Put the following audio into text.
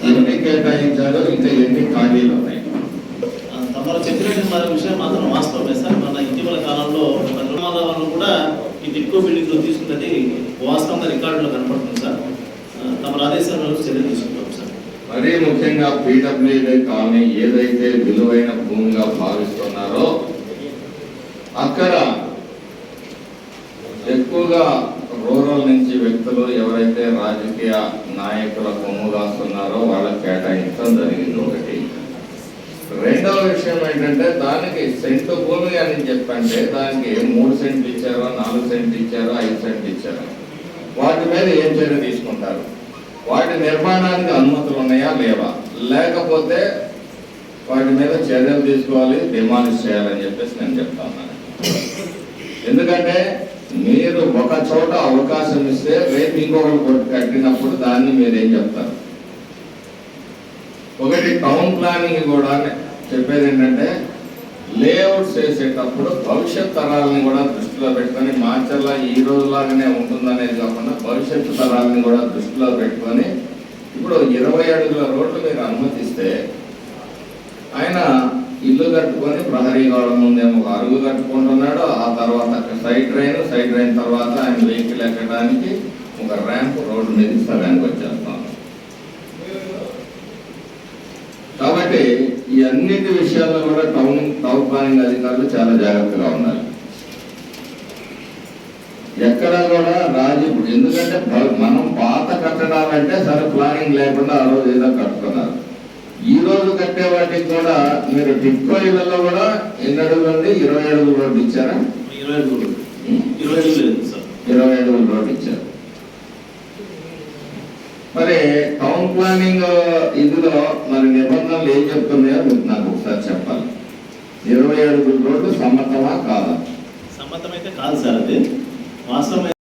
ఎన్ని కేటాయించాలో ఇంకా ఎన్ని ఖాళీలు ఉన్నాయి? తమరు చెప్పినట్టు మరి విషయం మాత్రం వాస్తవమే సార్. మన ఇటీవల కాలంలో వాళ్ళు కూడా ఈ టిక్కో బిల్డింగ్ తీసుకున్నది వాస్తవంగా రికార్డులో కనపడుతుంది సార్. తమ ఆదేశాలను చర్య తీసుకుంటాం సార్. మరీ ముఖ్యంగా పీడబ్ల్యూడీ కాలనీ ఏదైతే విలువైన భూమిగా భావిస్తున్నారో అక్కడ ఎక్కువగా రూరల్ నుంచి వ్యక్తులు ఎవరైతే రాజకీయ నాయకుల కొమ్ముగాస్తున్నారో వాళ్ళకి కేటాయించడం జరిగింది ఒకటి. రెండవ విషయం ఏంటంటే దానికి సెంటు భూమి అని చెప్పంటే దానికి 3 సెంట్లు ఇచ్చారో 4 సెంట్లు ఇచ్చారో 5 సెంట్లు ఇచ్చారో వాటి మీద ఏం చర్య తీసుకుంటారు? వాటి నిర్మాణానికి అనుమతులు ఉన్నాయా లేవా? లేకపోతే వాటి మీద చర్యలు తీసుకోవాలి, డిమాలిష్ చేయాలని చెప్పేసి నేను చెప్తా ఉన్నాను. ఎందుకంటే మీరు ఒక చోట అవకాశం ఇస్తే రేపు ఇంకొకరు కట్టినప్పుడు దాన్ని మీరేం చెప్తారు? ఒకటి టౌన్ ప్లానింగ్ కూడా చెప్పేది ఏంటంటే లేఅవుట్స్ వేసేటప్పుడు భవిష్యత్ తరాలని కూడా దృష్టిలో పెట్టుకొని మార్చల్లా ఈ రోజులాగానే ఉంటుందనేది కాకుండా భవిష్యత్తు తరాలని కూడా దృష్టిలో పెట్టుకొని ఇప్పుడు 20 అడుగుల రోడ్లు మీరు అనుమతిస్తే ఆయన ఇల్లు కట్టుకొని ప్రహరీ గోడ ముందేమో ఒక అరుగు కట్టుకుంటున్నాడు. ఆ తర్వాత సైడ్ డ్రైన్ తర్వాత ఆయన వెహికల్ ఎక్కడానికి ఒక ర్యాంప్ రోడ్డు మీద సగానికి వచ్చేస్తాం. కాబట్టి ఈ అన్నిటి విషయాల్లో కూడా టౌన్ ప్లానింగ్ అధికారులు చాలా జాగ్రత్తగా ఉండాలి. ఎక్కడ కూడా ఎందుకంటే మనం పాత కట్టడాలంటే సరే ప్లానింగ్ లేకుండా ఆ రోజు ఏదో కట్టుకున్నారు. ఈ రోజు కట్టే వాటికి కూడా మీరు టిక్కో ఇళ్లలో కూడా ఎన్ని అడుగులు ఉంది? 20 అడుగుల రోడ్డు ఇచ్చారా? 20 అడుగుల రోడ్డు ఇచ్చారు. మరి టౌన్ ప్లానింగ్ ఇదిలో మరి నిబంధనలు ఏం చెప్తున్నాయో మీకు నాకు ఒకసారి చెప్పాలి. 20 అడుగుల రోడ్డు సమ్మతమా కాదా? సమ్మతమైతే కాదు సార్. అది వాస్తవం.